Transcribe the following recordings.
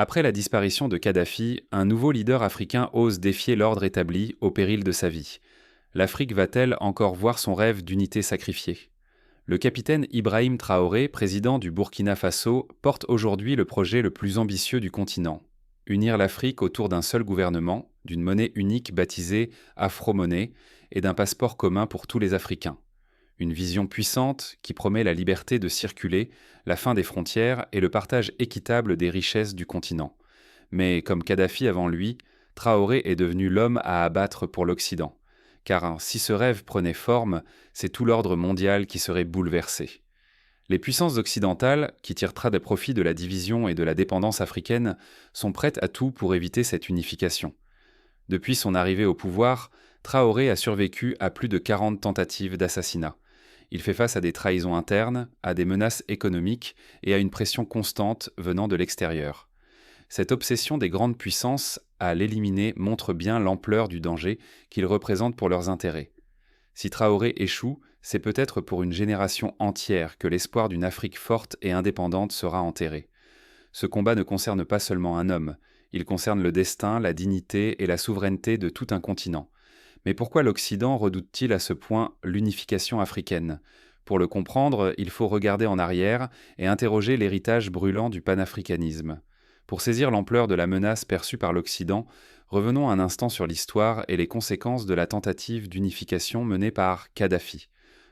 Après la disparition de Kadhafi, un nouveau leader africain ose défier l'ordre établi au péril de sa vie. L'Afrique va-t-elle encore voir son rêve d'unité sacrifié? Le capitaine Ibrahim Traoré, président du Burkina Faso, porte aujourd'hui le projet le plus ambitieux du continent. Unir l'Afrique autour d'un seul gouvernement, d'une monnaie unique baptisée Afro-monnaie et d'un passeport commun pour tous les Africains. Une vision puissante qui promet la liberté de circuler, la fin des frontières et le partage équitable des richesses du continent. Mais comme Kadhafi avant lui, Traoré est devenu l'homme à abattre pour l'Occident. Car si ce rêve prenait forme, c'est tout l'ordre mondial qui serait bouleversé. Les puissances occidentales, qui tirent très de profit de la division et de la dépendance africaine, sont prêtes à tout pour éviter cette unification. Depuis son arrivée au pouvoir, Traoré a survécu à plus de 40 tentatives d'assassinat. Il fait face à des trahisons internes, à des menaces économiques et à une pression constante venant de l'extérieur. Cette obsession des grandes puissances à l'éliminer montre bien l'ampleur du danger qu'il représente pour leurs intérêts. Si Traoré échoue, c'est peut-être pour une génération entière que l'espoir d'une Afrique forte et indépendante sera enterré. Ce combat ne concerne pas seulement un homme, il concerne le destin, la dignité et la souveraineté de tout un continent. Mais pourquoi l'Occident redoute-t-il à ce point l'unification africaine? Pour le comprendre, il faut regarder en arrière et interroger l'héritage brûlant du panafricanisme. Pour saisir l'ampleur de la menace perçue par l'Occident, revenons un instant sur l'histoire et les conséquences de la tentative d'unification menée par Kadhafi.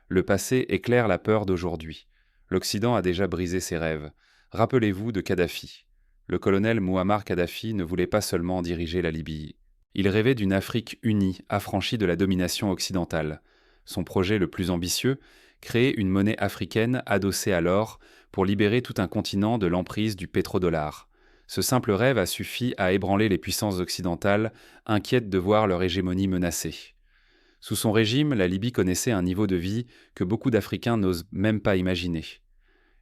Le passé éclaire la peur d'aujourd'hui. L'Occident a déjà brisé ses rêves. Rappelez-vous de Kadhafi. Le colonel Mouammar Kadhafi ne voulait pas seulement diriger la Libye. Il rêvait d'une Afrique unie, affranchie de la domination occidentale. Son projet le plus ambitieux, créer une monnaie africaine adossée à l'or pour libérer tout un continent de l'emprise du pétrodollar. Ce simple rêve a suffi à ébranler les puissances occidentales, inquiètes de voir leur hégémonie menacée. Sous son régime, la Libye connaissait un niveau de vie que beaucoup d'Africains n'osent même pas imaginer.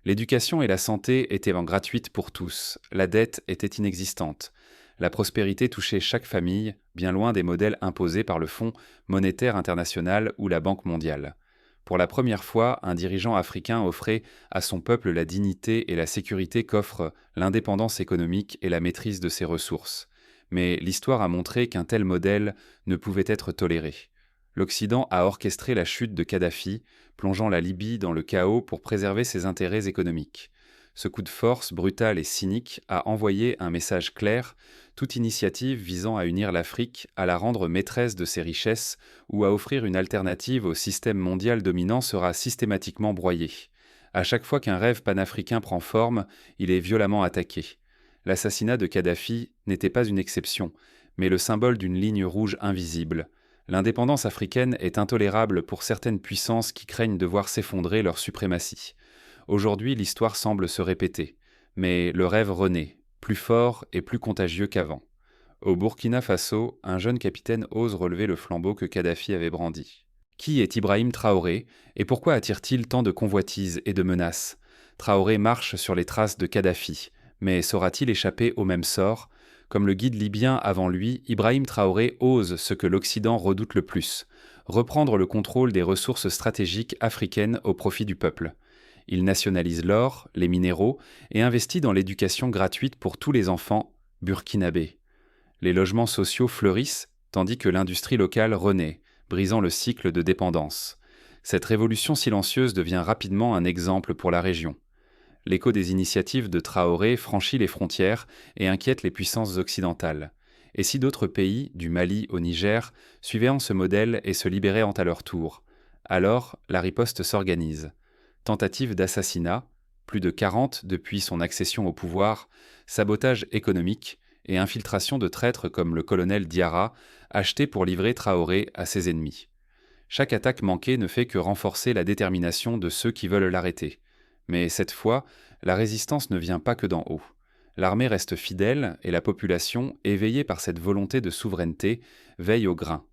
L'éducation et la santé étaient gratuites pour tous, la dette était inexistante. La prospérité touchait chaque famille, bien loin des modèles imposés par le Fonds monétaire international ou la Banque mondiale. Pour la première fois, un dirigeant africain offrait à son peuple la dignité et la sécurité qu'offrent l'indépendance économique et la maîtrise de ses ressources. Mais l'histoire a montré qu'un tel modèle ne pouvait être toléré. L'Occident a orchestré la chute de Kadhafi, plongeant la Libye dans le chaos pour préserver ses intérêts économiques. Ce coup de force brutal et cynique a envoyé un message clair: toute initiative visant à unir l'Afrique, à la rendre maîtresse de ses richesses ou à offrir une alternative au système mondial dominant sera systématiquement broyée. À chaque fois qu'un rêve panafricain prend forme, il est violemment attaqué. L'assassinat de Kadhafi n'était pas une exception, mais le symbole d'une ligne rouge invisible. L'indépendance africaine est intolérable pour certaines puissances qui craignent de voir s'effondrer leur suprématie. Aujourd'hui, l'histoire semble se répéter, mais le rêve renaît, plus fort et plus contagieux qu'avant. Au Burkina Faso, un jeune capitaine ose relever le flambeau que Kadhafi avait brandi. Qui est Ibrahim Traoré et pourquoi attire-t-il tant de convoitises et de menaces? Traoré marche sur les traces de Kadhafi, mais saura-t-il échapper au même sort? Comme le guide libyen avant lui, Ibrahim Traoré ose ce que l'Occident redoute le plus: reprendre le contrôle des ressources stratégiques africaines au profit du peuple. Il nationalise l'or, les minéraux et investit dans l'éducation gratuite pour tous les enfants burkinabés. Les logements sociaux fleurissent, tandis que l'industrie locale renaît, brisant le cycle de dépendance. Cette révolution silencieuse devient rapidement un exemple pour la région. L'écho des initiatives de Traoré franchit les frontières et inquiète les puissances occidentales. Et si d'autres pays, du Mali au Niger, suivaient en ce modèle et se libéraient à leur tour? Alors, la riposte s'organise. Tentative d'assassinat, plus de 40 depuis son accession au pouvoir, sabotage économique et infiltration de traîtres comme le colonel Diarra, achetés pour livrer Traoré à ses ennemis. Chaque attaque manquée ne fait que renforcer la détermination de ceux qui veulent l'arrêter. Mais cette fois, la résistance ne vient pas que d'en haut. L'armée reste fidèle et la population, éveillée par cette volonté de souveraineté, veille au grain.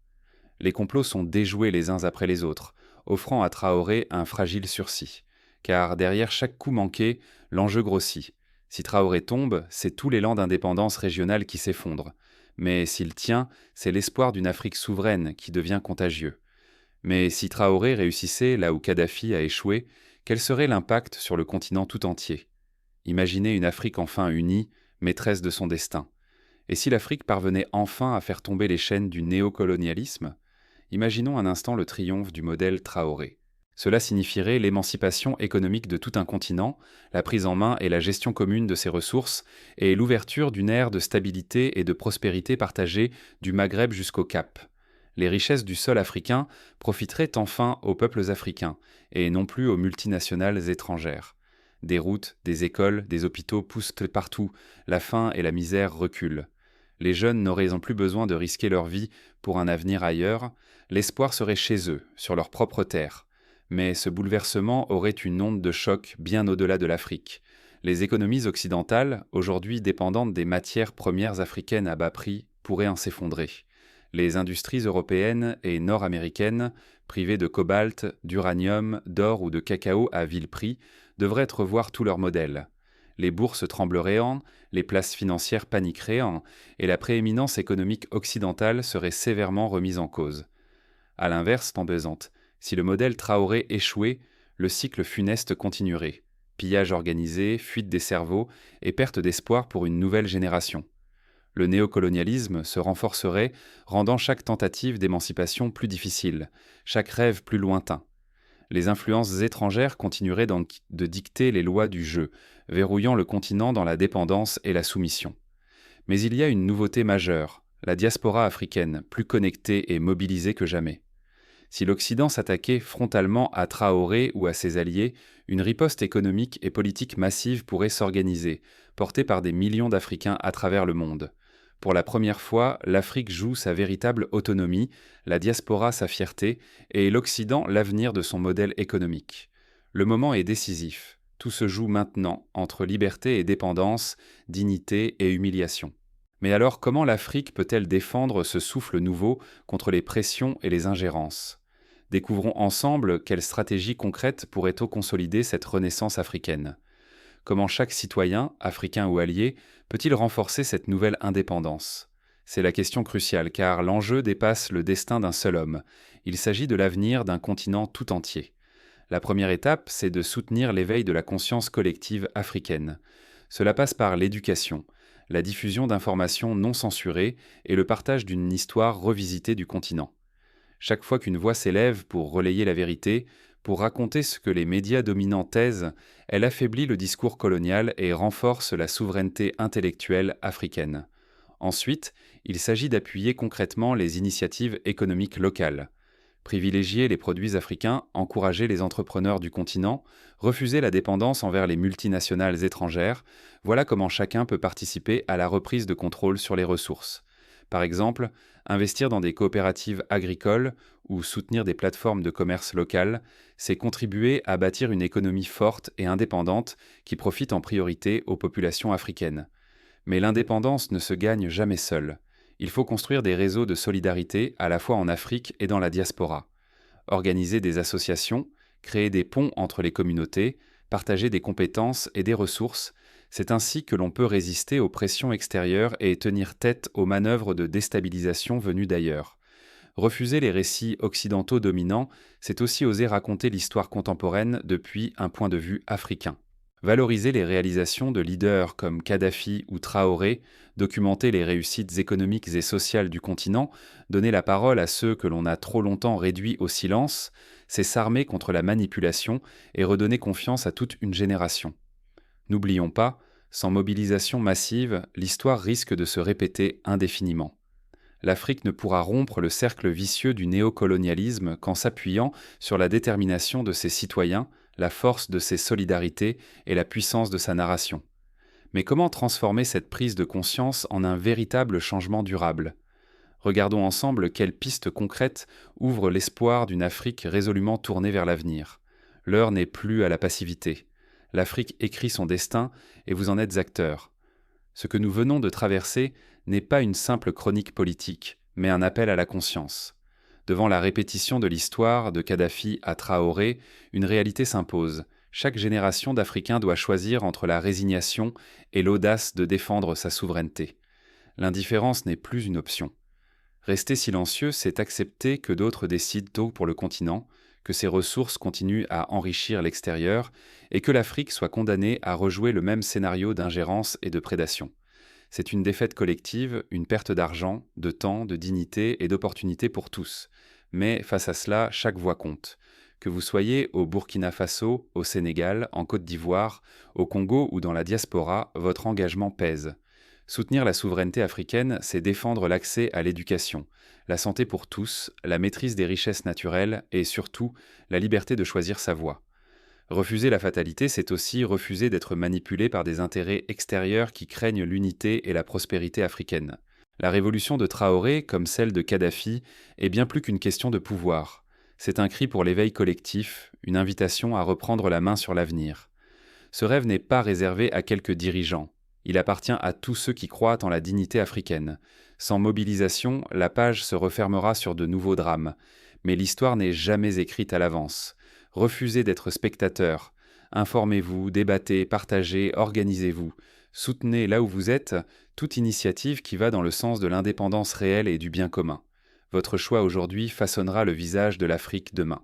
Les complots sont déjoués les uns après les autres, offrant à Traoré un fragile sursis. Car derrière chaque coup manqué, l'enjeu grossit. Si Traoré tombe, c'est tout l'élan d'indépendance régionale qui s'effondre. Mais s'il tient, c'est l'espoir d'une Afrique souveraine qui devient contagieux. Mais si Traoré réussissait là où Kadhafi a échoué, quel serait l'impact sur le continent tout entier? Imaginez une Afrique enfin unie, maîtresse de son destin. Et si l'Afrique parvenait enfin à faire tomber les chaînes du néocolonialisme? Imaginons un instant le triomphe du modèle Traoré. Cela signifierait l'émancipation économique de tout un continent, la prise en main et la gestion commune de ses ressources, et l'ouverture d'une ère de stabilité et de prospérité partagée du Maghreb jusqu'au Cap. Les richesses du sol africain profiteraient enfin aux peuples africains, et non plus aux multinationales étrangères. Des routes, des écoles, des hôpitaux poussent partout, la faim et la misère reculent. Les jeunes n'auraient plus besoin de risquer leur vie pour un avenir ailleurs, l'espoir serait chez eux, sur leur propre terre. Mais ce bouleversement aurait une onde de choc bien au-delà de l'Afrique. Les économies occidentales, aujourd'hui dépendantes des matières premières africaines à bas prix, pourraient en s'effondrer. Les industries européennes et nord-américaines, privées de cobalt, d'uranium, d'or ou de cacao à vil prix, devraient revoir tout leur modèle. Les bourses trembleraient les places financières paniqueraient et la prééminence économique occidentale serait sévèrement remise en cause. À l'inverse, Tambesante, si le modèle Traoré échouait, le cycle funeste continuerait. Pillage organisé, fuite des cerveaux et perte d'espoir pour une nouvelle génération. Le néocolonialisme se renforcerait, rendant chaque tentative d'émancipation plus difficile, chaque rêve plus lointain. Les influences étrangères continueraient donc de dicter les lois du jeu, verrouillant le continent dans la dépendance et la soumission. Mais il y a une nouveauté majeure, la diaspora africaine, plus connectée et mobilisée que jamais. Si l'Occident s'attaquait frontalement à Traoré ou à ses alliés, une riposte économique et politique massive pourrait s'organiser, portée par des millions d'Africains à travers le monde. Pour la première fois, l'Afrique joue sa véritable autonomie, la diaspora sa fierté, et l'Occident l'avenir de son modèle économique. Le moment est décisif. Tout se joue maintenant entre liberté et dépendance, dignité et humiliation. Mais alors comment l'Afrique peut-elle défendre ce souffle nouveau contre les pressions et les ingérences? Découvrons ensemble quelles stratégies concrètes pourraient consolider cette renaissance africaine. Comment chaque citoyen, africain ou allié, peut-il renforcer cette nouvelle indépendance? C'est la question cruciale car l'enjeu dépasse le destin d'un seul homme. Il s'agit de l'avenir d'un continent tout entier. La première étape, c'est de soutenir l'éveil de la conscience collective africaine. Cela passe par l'éducation, la diffusion d'informations non censurées et le partage d'une histoire revisitée du continent. Chaque fois qu'une voix s'élève pour relayer la vérité, pour raconter ce que les médias dominants taisent, elle affaiblit le discours colonial et renforce la souveraineté intellectuelle africaine. Ensuite, il s'agit d'appuyer concrètement les initiatives économiques locales. Privilégier les produits africains, encourager les entrepreneurs du continent, refuser la dépendance envers les multinationales étrangères, voilà comment chacun peut participer à la reprise de contrôle sur les ressources. Par exemple, investir dans des coopératives agricoles ou soutenir des plateformes de commerce locales, c'est contribuer à bâtir une économie forte et indépendante qui profite en priorité aux populations africaines. Mais l'indépendance ne se gagne jamais seule. Il faut construire des réseaux de solidarité à la fois en Afrique et dans la diaspora. Organiser des associations, créer des ponts entre les communautés, partager des compétences et des ressources, c'est ainsi que l'on peut résister aux pressions extérieures et tenir tête aux manœuvres de déstabilisation venues d'ailleurs. Refuser les récits occidentaux dominants, c'est aussi oser raconter l'histoire contemporaine depuis un point de vue africain. Valoriser les réalisations de leaders comme Kadhafi ou Traoré, documenter les réussites économiques et sociales du continent, donner la parole à ceux que l'on a trop longtemps réduits au silence, c'est s'armer contre la manipulation et redonner confiance à toute une génération. N'oublions pas, sans mobilisation massive, l'histoire risque de se répéter indéfiniment. L'Afrique ne pourra rompre le cercle vicieux du néocolonialisme qu'en s'appuyant sur la détermination de ses citoyens, la force de ses solidarités et la puissance de sa narration. Mais comment transformer cette prise de conscience en un véritable changement durable? Regardons ensemble quelles pistes concrètes ouvrent l'espoir d'une Afrique résolument tournée vers l'avenir. L'heure n'est plus à la passivité. L'Afrique écrit son destin et vous en êtes acteurs. Ce que nous venons de traverser n'est pas une simple chronique politique, mais un appel à la conscience. Devant la répétition de l'histoire de Kadhafi à Traoré, une réalité s'impose. Chaque génération d'Africains doit choisir entre la résignation et l'audace de défendre sa souveraineté. L'indifférence n'est plus une option. Rester silencieux, c'est accepter que d'autres décident tôt pour le continent, que ses ressources continuent à enrichir l'extérieur et que l'Afrique soit condamnée à rejouer le même scénario d'ingérence et de prédation. C'est une défaite collective, une perte d'argent, de temps, de dignité et d'opportunités pour tous. Mais face à cela, chaque voix compte. Que vous soyez au Burkina Faso, au Sénégal, en Côte d'Ivoire, au Congo ou dans la diaspora, votre engagement pèse. Soutenir la souveraineté africaine, c'est défendre l'accès à l'éducation, la santé pour tous, la maîtrise des richesses naturelles et surtout la liberté de choisir sa voie. Refuser la fatalité, c'est aussi refuser d'être manipulé par des intérêts extérieurs qui craignent l'unité et la prospérité africaine. La révolution de Traoré, comme celle de Kadhafi, est bien plus qu'une question de pouvoir. C'est un cri pour l'éveil collectif, une invitation à reprendre la main sur l'avenir. Ce rêve n'est pas réservé à quelques dirigeants. Il appartient à tous ceux qui croient en la dignité africaine. Sans mobilisation, la page se refermera sur de nouveaux drames. Mais l'histoire n'est jamais écrite à l'avance. Refusez d'être spectateur. Informez-vous, débattez, partagez, organisez-vous. Soutenez là où vous êtes toute initiative qui va dans le sens de l'indépendance réelle et du bien commun. Votre choix aujourd'hui façonnera le visage de l'Afrique demain.